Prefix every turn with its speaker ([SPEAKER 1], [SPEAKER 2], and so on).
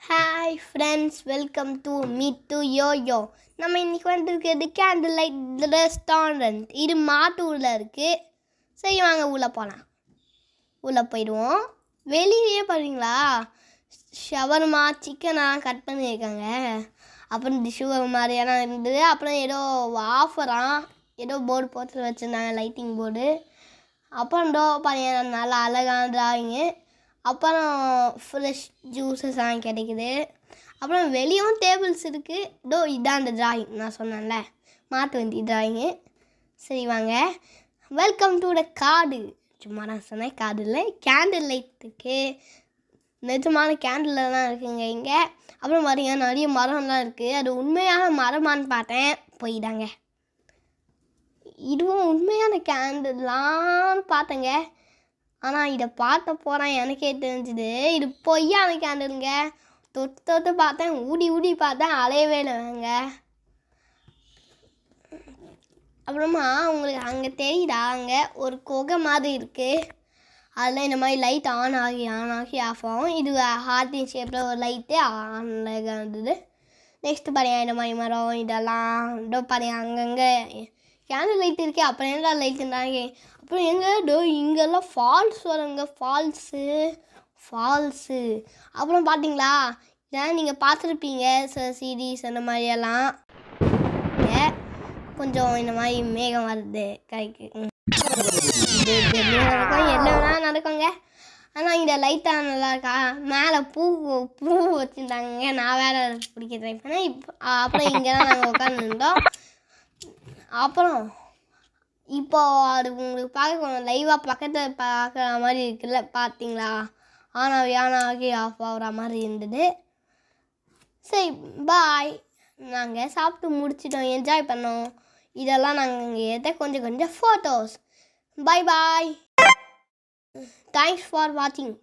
[SPEAKER 1] Hi friends, welcome to meet to YoYo. நம்ம இன்றைக்கி வந்துருக்கிறது candle light restaurant. இது மாட்டூரில் இருக்குது. சரி, வாங்க உள்ளே போகலாம். உள்ளே போயிடுவோம். வெளியே பாருங்களா, ஷவர்மா சிக்கனெல்லாம் கட் பண்ணியிருக்காங்க. அப்புறம் டிஷ்ஷு மாதிரியெல்லாம் இருந்தது. அப்புறம் ஏதோ ஆஃபராக ஏதோ போர்டு போட்டு வச்சுருந்தாங்க, லைட்டிங் போர்டு. அப்புறம் பார்த்தீங்கன்னா நல்லா அழகான டிராயிங்கு. அப்புறம் ஃப்ரெஷ் ஜூஸஸ்லாம் கிடைக்குது. அப்புறம் வெளியும் டேபிள்ஸ் இருக்குது. இதான் அந்த டிராயிங் நான் சொன்னேன்ல, மாட்டு வண்டி டிராயிங்கு. சரி வாங்க, வெல்கம் டு த காடு. சும்மா நான் சொன்னேன் காடு இல்லை, கேண்டில் லைட் இருக்குது. நிஜமான கேண்டில் தான் இருக்குங்க இங்கே. அப்புறம் பாருங்க, நிறைய மரம்லாம் இருக்குது. அது உண்மையான மரமானு பார்த்தேன், போயிட்டாங்க. இதுவும் உண்மையான கேண்டில்லான்னு பார்த்தேங்க. ஆனால் இதை பார்த்த போகிறேன் எனக்கே தெரிஞ்சுது இது பொய்யான கேண்டிலுங்க. தொட்டு பார்த்தேன், ஊடி பார்த்தேன், அலையவே இல்லைங்க. அப்புறமா உங்களுக்கு அங்கே தெரியுதா, அங்கே ஒரு குகை மாதிரி இருக்குது. அதில் இந்த மாதிரி லைட் ஆன் ஆகி ஆஃப் ஆகும். இது ஹார்ட்டின் ஷேப்பில் ஒரு லைட்டு ஆனில் இருந்தது. நெக்ஸ்ட்டு பாருங்க, இந்த மாதிரி மரம் இதெல்லாம் பாருங்க. அங்கங்கே கேண்டில் லைட் இருக்கே, அப்புறம் என்ன லைட்டுன்றாங்க. அப்புறம் இங்கெல்லாம் ஃபால்ஸ் வருங்க, ஃபால்ஸு. அப்புறம் பார்த்தீங்களா, இதான் நீங்கள் பார்த்துருப்பீங்க சீரீஸ் அந்த மாதிரியெல்லாம். கொஞ்சம் இந்த மாதிரி மேகம் வருது கைக்கு, என்ன வேணால் நடக்குங்க. ஆனால் இந்த லைட்டாக நல்லா இருக்கா. மேலே பூ வச்சுருந்தாங்க. நான் வேறு பிடிக்க ட்ரை பண்ணேன். அப்புறம் இங்கே தான் நாங்கள் உட்காந்துருந்தோம். அப்புறம் இப்போ அது உங்களுக்கு பார்க்க கொஞ்சம் லைவாக பக்கத்தில் பார்க்குற மாதிரி இருக்குல்ல, பார்த்தீங்களா. ஆனாகி ஆஃப் ஆகிற மாதிரி இருந்தது. சரி பாய், நாங்கள் சாப்பிட்டு முடிச்சிட்டோம், என்ஜாய் பண்ணோம். இதெல்லாம் நாங்கள் இங்கே எடுத்த கொஞ்சம் ஃபோட்டோஸ். பாய், தேங்க்ஸ் ஃபார் வாட்சிங்.